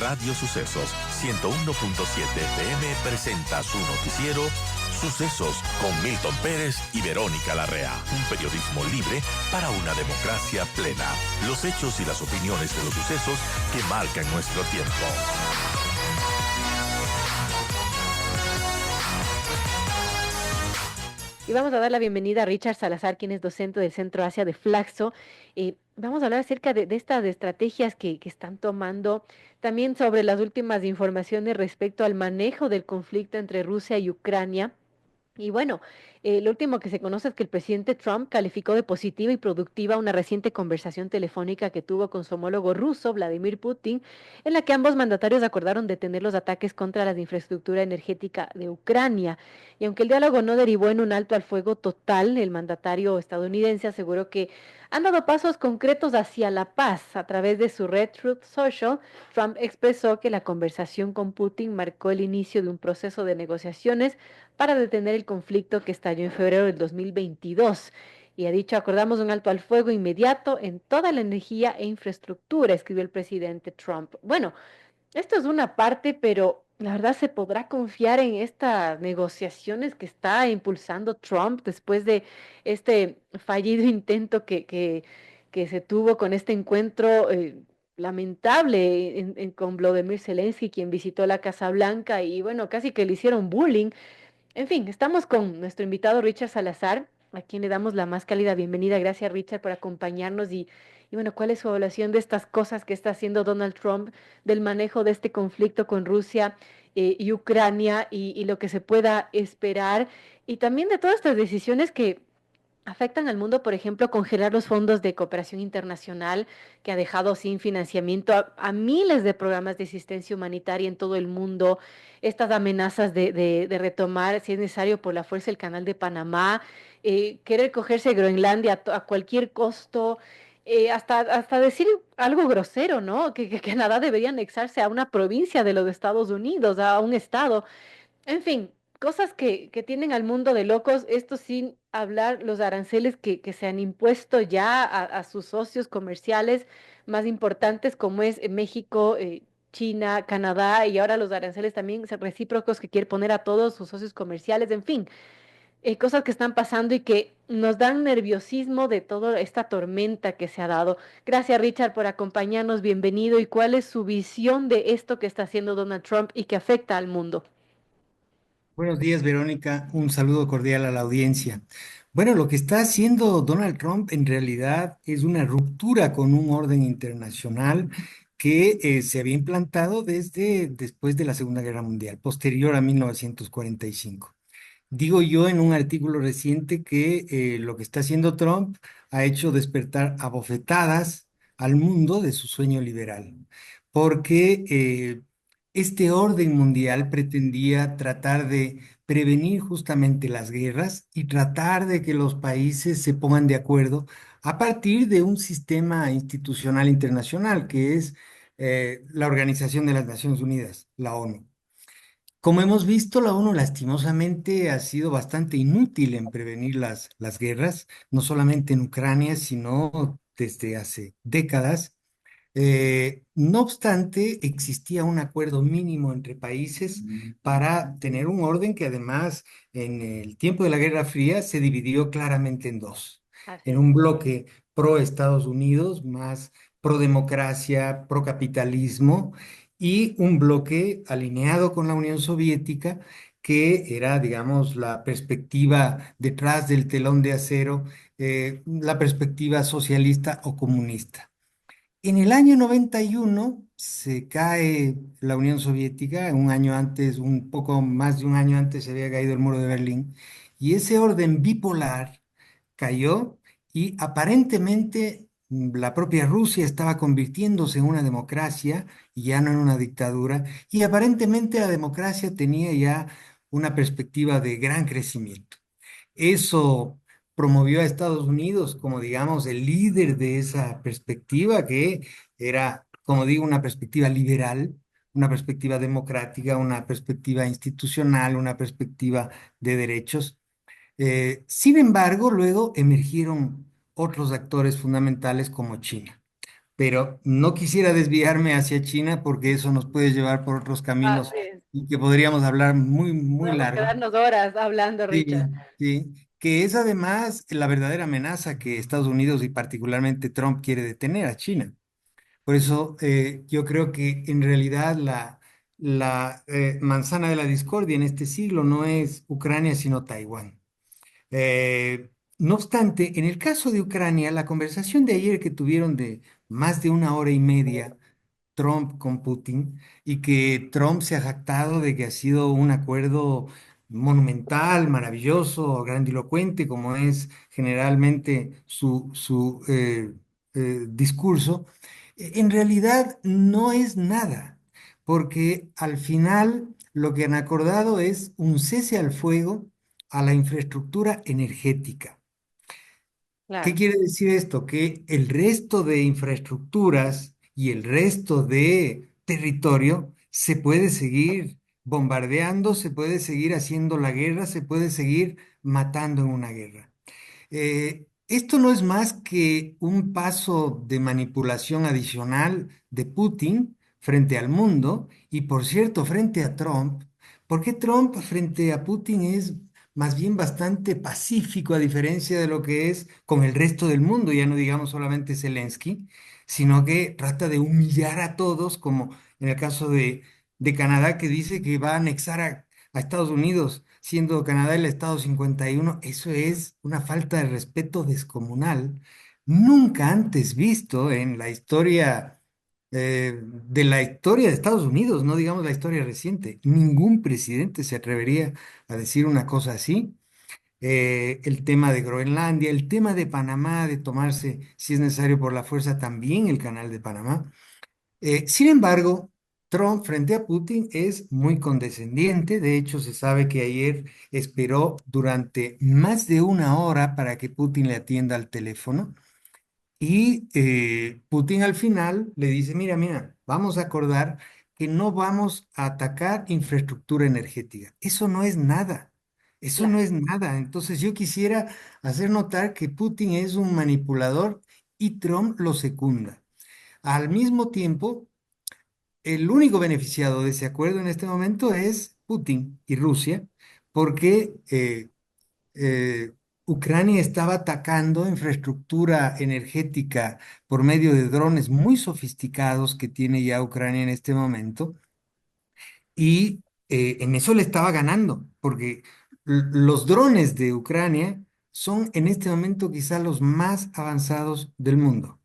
Radio Sucesos 101.7 FM presenta su noticiero Sucesos con Milton Pérez y Verónica Larrea. Un periodismo libre para una democracia plena. Los hechos y las opiniones de los sucesos que marcan nuestro tiempo. Y vamos a dar la bienvenida a Richard Salazar, quien es docente del Centro Asia de Flaxo. Vamos a hablar acerca de estas estrategias que están tomando, también sobre las últimas informaciones respecto al manejo del conflicto entre Rusia y Ucrania. Y bueno, lo último que se conoce es que el presidente Trump calificó de positiva y productiva una reciente conversación telefónica que tuvo con su homólogo ruso, Vladimir Putin, en la que ambos mandatarios acordaron detener los ataques contra la infraestructura energética de Ucrania. Y aunque el diálogo no derivó en un alto al fuego total, el mandatario estadounidense aseguró que han dado pasos concretos hacia la paz. A través de su red Truth Social, Trump expresó que la conversación con Putin marcó el inicio de un proceso de negociaciones para detener el conflicto que estalló en febrero del 2022. Y ha dicho, acordamos un alto al fuego inmediato en toda la energía e infraestructura, escribió el presidente Trump. Bueno, esto es una parte, pero la verdad se podrá confiar en estas negociaciones que está impulsando Trump después de este fallido intento que se tuvo con este encuentro lamentable con Volodymyr Zelensky, quien visitó la Casa Blanca y bueno, casi que le hicieron bullying. En fin, estamos con nuestro invitado Richard Salazar, a quien le damos la más cálida bienvenida. Gracias, Richard, por acompañarnos y bueno, ¿cuál es su evaluación de estas cosas que está haciendo Donald Trump, del manejo de este conflicto con Rusia y Ucrania y lo que se pueda esperar? Y también de todas estas decisiones que afectan al mundo, por ejemplo, congelar los fondos de cooperación internacional que ha dejado sin financiamiento a miles de programas de asistencia humanitaria en todo el mundo, estas amenazas de retomar, si es necesario, por la fuerza el canal de Panamá, querer cogerse Groenlandia a cualquier costo, hasta decir algo grosero, ¿no? Que Canadá debería anexarse a una provincia de los Estados Unidos, a un estado. En fin, cosas que tienen al mundo de locos, esto sin hablar los aranceles que se han impuesto ya a sus socios comerciales más importantes como es México, China, Canadá y ahora los aranceles también recíprocos que quiere poner a todos sus socios comerciales, en fin, cosas que están pasando y que nos dan nerviosismo de toda esta tormenta que se ha dado. Gracias, Richard, por acompañarnos, bienvenido. ¿Y cuál es su visión de esto que está haciendo Donald Trump y que afecta al mundo? Buenos días, Verónica. Un saludo cordial a la audiencia. Bueno, lo que está haciendo Donald Trump en realidad es una ruptura con un orden internacional que se había implantado desde después de la Segunda Guerra Mundial, posterior a 1945. Digo yo en un artículo reciente que lo que está haciendo Trump ha hecho despertar a bofetadas al mundo de su sueño liberal, porque este orden mundial pretendía tratar de prevenir justamente las guerras y tratar de que los países se pongan de acuerdo a partir de un sistema institucional internacional que es la Organización de las Naciones Unidas, la ONU. Como hemos visto, la ONU lastimosamente ha sido bastante inútil en prevenir las guerras, no solamente en Ucrania, sino desde hace décadas. No obstante, existía un acuerdo mínimo entre países para tener un orden que además en el tiempo de la Guerra Fría se dividió claramente en dos. Así En es. un bloque pro Estados Unidos, más pro democracia, pro capitalismo, y un bloque alineado con la Unión Soviética, que era, digamos, la perspectiva detrás del telón de acero, la perspectiva socialista o comunista. En el año 91 se cae la Unión Soviética, un año antes, un poco más de un año antes se había caído el muro de Berlín, y ese orden bipolar cayó y aparentemente la propia Rusia estaba convirtiéndose en una democracia y ya no en una dictadura, y aparentemente la democracia tenía ya una perspectiva de gran crecimiento. Eso promovió a Estados Unidos como, digamos, el líder de esa perspectiva que era, como digo, una perspectiva liberal, una perspectiva democrática, una perspectiva institucional, una perspectiva de derechos. Sin embargo, luego emergieron otros actores fundamentales como China. pero no quisiera desviarme hacia China porque eso nos puede llevar por otros caminos Así es. y que podríamos hablar muy, muy Podemos largo. quedarnos horas hablando, Sí, Richard. sí, que es además la verdadera amenaza que Estados Unidos y particularmente Trump quiere detener a China. Por eso yo creo que en realidad la manzana de la discordia en este siglo no es Ucrania, sino Taiwán. No obstante, en el caso de Ucrania, la conversación de ayer que tuvieron de más de una hora y media Trump con Putin y que Trump se ha jactado de que ha sido un acuerdo monumental, maravilloso, grandilocuente, como es generalmente su discurso, en realidad no es nada, porque al final lo que han acordado es un cese al fuego a la infraestructura energética. ¿Qué Claro, quiere decir esto? Que el resto de infraestructuras y el resto de territorio se puede seguir bombardeando, se puede seguir haciendo la guerra, se puede seguir matando en una guerra. Esto no es más que un paso de manipulación adicional de Putin frente al mundo y, por cierto, frente a Trump, porque Trump frente a Putin es más bien bastante pacífico a diferencia de lo que es con el resto del mundo, ya no digamos solamente Zelensky, sino que trata de humillar a todos, como en el caso de Canadá, que dice que va a anexar a Estados Unidos, siendo Canadá el estado 51. Eso es una falta de respeto descomunal, nunca antes visto en la historia de la historia de Estados Unidos, no digamos la historia reciente. Ningún presidente se atrevería a decir una cosa así. El tema de Groenlandia, el tema de Panamá, de tomarse, si es necesario por la fuerza, también el canal de Panamá. Sin embargo, Trump frente a Putin es muy condescendiente. De hecho, se sabe que ayer esperó durante más de una hora para que Putin le atienda al teléfono. Y Putin al final le dice, mira, mira, vamos a acordar que no vamos a atacar infraestructura energética. Eso no es nada. Eso no claro. es nada. Entonces yo quisiera hacer notar que Putin es un manipulador y Trump lo secunda. Al mismo tiempo, el único beneficiado de ese acuerdo en este momento es Putin y Rusia, porque Ucrania estaba atacando infraestructura energética por medio de drones muy sofisticados que tiene ya Ucrania en este momento, y en eso le estaba ganando, porque los drones de Ucrania son en este momento quizá los más avanzados del mundo.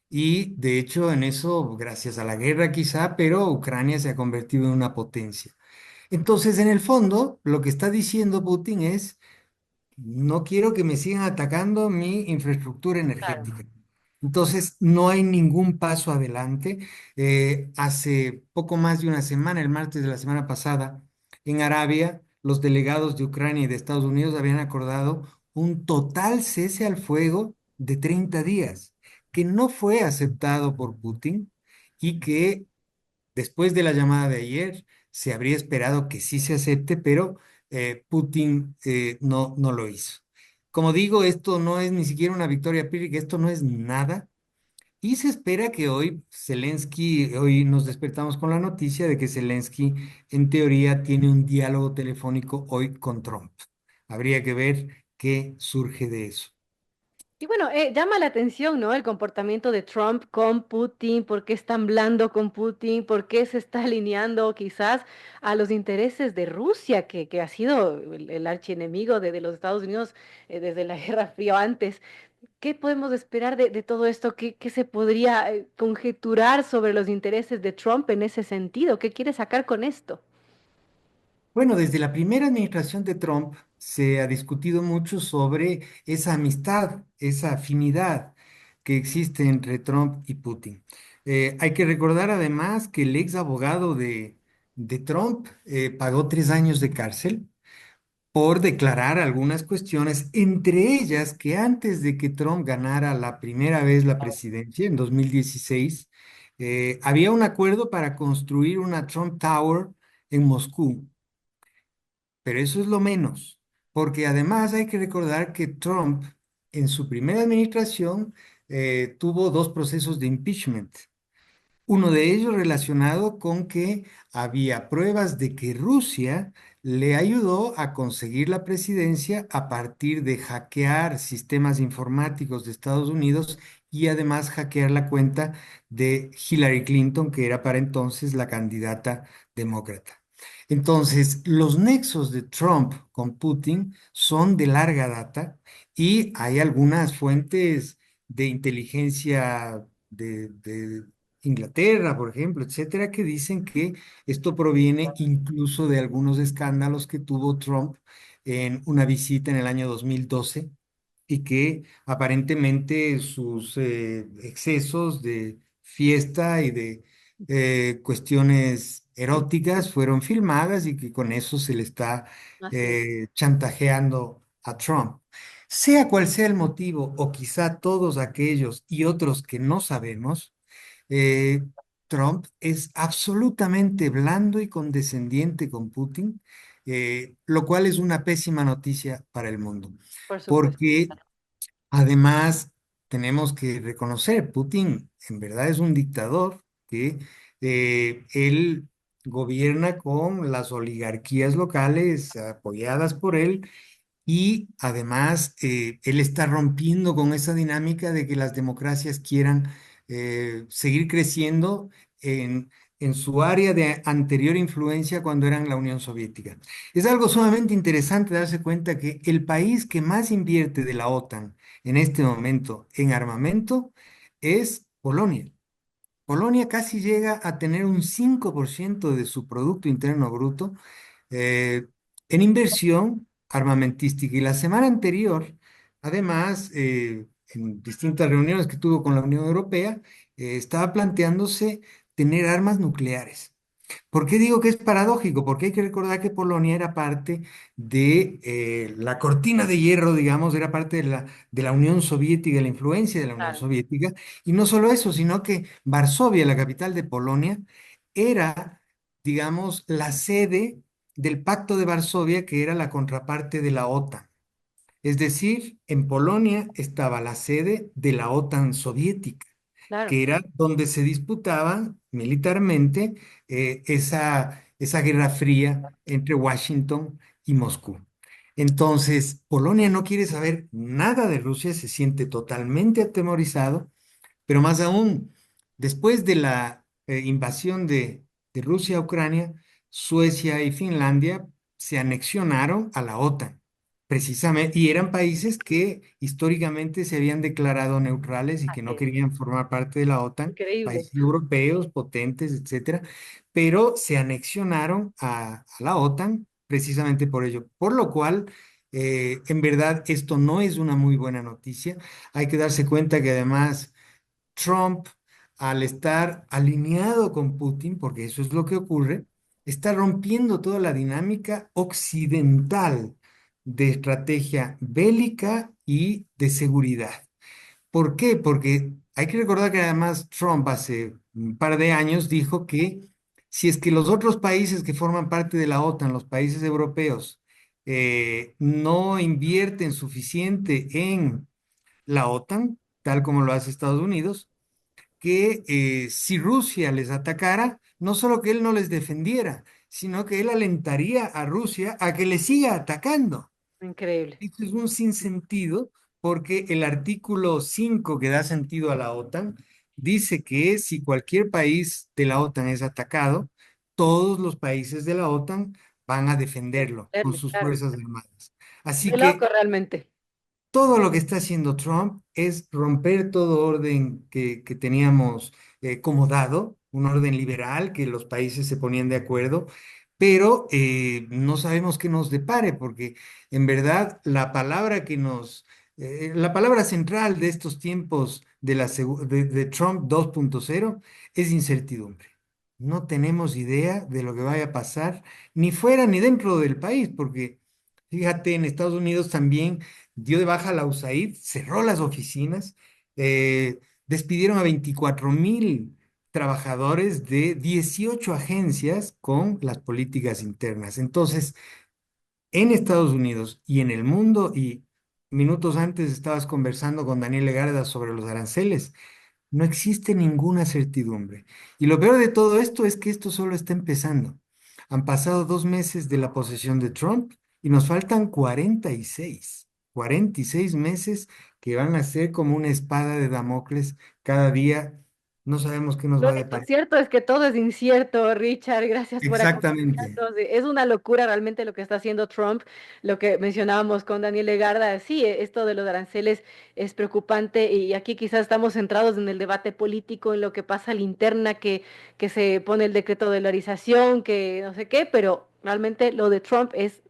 Y de hecho en eso, gracias a la guerra quizá, pero Ucrania se ha convertido en una potencia. Entonces, en el fondo, lo que está diciendo Putin es, no quiero que me sigan atacando mi infraestructura Claro. energética. Entonces, no hay ningún paso adelante. Hace poco más de una semana, el martes de la semana pasada, en Arabia, los delegados de Ucrania y de Estados Unidos habían acordado un total cese al fuego de 30 días, que no fue aceptado por Putin y que después de la llamada de ayer, se habría esperado que sí se acepte, pero Putin no lo hizo. Como digo, esto no es ni siquiera una victoria pírrica, esto no es nada. Y se espera que hoy Zelensky, hoy nos despertamos con la noticia de que Zelensky en teoría tiene un diálogo telefónico hoy con Trump. Habría que ver qué surge de eso. Y bueno, llama la atención, ¿no? El comportamiento de Trump con Putin, por qué es tan blando con Putin, por qué se está alineando quizás a los intereses de Rusia, que ha sido el archienemigo de los Estados Unidos desde la Guerra Fría o antes. ¿Qué podemos esperar de todo esto? ¿Qué se podría conjeturar sobre los intereses de Trump en ese sentido? ¿Qué quiere sacar con esto? Bueno, desde la primera administración de Trump se ha discutido mucho sobre esa amistad, esa afinidad que existe entre Trump y Putin. Hay que recordar además que el ex abogado de Trump pagó 3 años de cárcel por declarar algunas cuestiones, entre ellas que antes de que Trump ganara la primera vez la presidencia en 2016, había un acuerdo para construir una Trump Tower en Moscú, pero eso es lo menos, porque además hay que recordar que Trump en su primera administración tuvo dos procesos de impeachment. Uno de ellos relacionado con que había pruebas de que Rusia le ayudó a conseguir la presidencia a partir de hackear sistemas informáticos de Estados Unidos y además hackear la cuenta de Hillary Clinton, que era para entonces la candidata demócrata. Entonces, los nexos de Trump con Putin son de larga data y hay algunas fuentes de inteligencia de Inglaterra, por ejemplo, etcétera, que dicen que esto proviene incluso de algunos escándalos que tuvo Trump en una visita en el año 2012 y que aparentemente sus excesos de fiesta y de cuestiones eróticas fueron filmadas y que con eso se le está Así es. chantajeando a Trump. Sea cual sea el motivo, o quizá todos aquellos y otros que no sabemos, eh, Trump es absolutamente blando y condescendiente con Putin, lo cual es una pésima noticia para el mundo, Por supuesto. porque además tenemos que reconocer, Putin en verdad es un dictador que él gobierna con las oligarquías locales apoyadas por él y además, él está rompiendo con esa dinámica de que las democracias quieran seguir creciendo en, en su área de anterior influencia cuando eran la Unión Soviética. Es algo sumamente interesante darse cuenta que el país que más invierte de la OTAN en este momento en armamento es Polonia. Polonia casi llega a tener un 5% de su Producto Interno Bruto eh, en inversión armamentística. Y la semana anterior, además, en distintas reuniones que tuvo con la Unión Europea, estaba planteándose tener armas nucleares. ¿Por qué digo que es paradójico? Porque hay que recordar que Polonia era parte de la cortina de hierro, digamos, era parte de la Unión Soviética, de la influencia de la Unión Claro, Soviética. Y no solo eso, sino que Varsovia, la capital de Polonia, era, digamos, la sede del Pacto de Varsovia, que era la contraparte de la OTAN. Es decir, en Polonia estaba la sede de la OTAN soviética, claro. que era donde se disputaba militarmente esa guerra fría entre Washington y Moscú. Entonces, Polonia no quiere saber nada de Rusia, se siente totalmente atemorizado, pero más aún, después de la invasión de Rusia a Ucrania, Suecia y Finlandia se anexionaron a la OTAN, precisamente, y eran países que históricamente se habían declarado neutrales y que Así no es. querían formar parte de la OTAN, Increíble. países europeos, potentes, etcétera, pero se anexionaron a la OTAN precisamente por ello, por lo cual, en verdad, esto no es una muy buena noticia. Hay que darse cuenta que además Trump, al estar alineado con Putin, porque eso es lo que ocurre, está rompiendo toda la dinámica occidental de estrategia bélica y de seguridad. ¿Por qué? Porque hay que recordar que además Trump hace un par de años dijo que si es que los otros países que forman parte de la OTAN, los países europeos, no invierten suficiente en la OTAN, tal como lo hace Estados Unidos, que si Rusia les atacara, no solo que él no les defendiera, sino que él alentaría a Rusia a que le siga atacando. Increíble. Esto es un sinsentido porque el artículo 5 que da sentido a la OTAN dice que si cualquier país de la OTAN es atacado, todos los países de la OTAN van a defenderlo con Defenderle, sus claro. fuerzas armadas. Así De loco que realmente. todo lo que está haciendo Trump es romper todo orden que teníamos como dado, un orden liberal, que los países se ponían de acuerdo, pero no sabemos qué nos depare, porque en verdad la palabra central de estos tiempos de Trump 2.0 es incertidumbre. No tenemos idea de lo que vaya a pasar, ni fuera ni dentro del país, porque fíjate, en Estados Unidos también dio de baja a la USAID, cerró las oficinas, despidieron a 24,000 trabajadores de 18 agencias con las políticas internas. Entonces, en Estados Unidos y en el mundo y minutos antes estabas conversando con Daniel Legarda sobre los aranceles. No existe ninguna certidumbre. Y lo peor de todo esto es que esto solo está empezando. Han pasado 2 meses de la posesión de Trump y nos faltan 46 meses que van a ser como una espada de Damocles cada día. No sabemos qué nos Lo va a único deparar. cierto es que todo es incierto, Richard. Gracias por Exactamente, acompañarnos. Es una locura realmente lo que está haciendo Trump, lo que mencionábamos con Daniel Legarda. Sí, esto de los aranceles es preocupante y aquí quizás estamos centrados en el debate político, en lo que pasa a la interna, que se pone el decreto de dolarización, que no sé qué, pero realmente lo de Trump es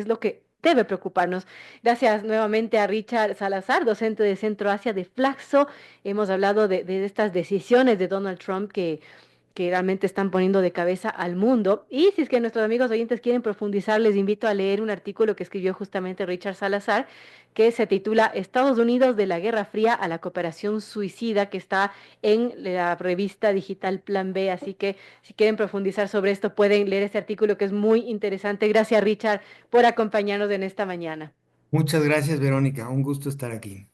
lo que debe preocuparnos. Gracias nuevamente a Richard Salazar, docente de Centro Asia de Flaxo. Hemos hablado de estas decisiones de Donald Trump que realmente están poniendo de cabeza al mundo. Y si es que nuestros amigos oyentes quieren profundizar, les invito a leer un artículo que escribió justamente Richard Salazar, que se titula Estados Unidos de la Guerra Fría a la cooperación suicida, que está en la revista digital Plan B. Así que si quieren profundizar sobre esto, pueden leer ese artículo que es muy interesante. Gracias, Richard, por acompañarnos en esta mañana. muchas gracias, Verónica. Un gusto estar aquí.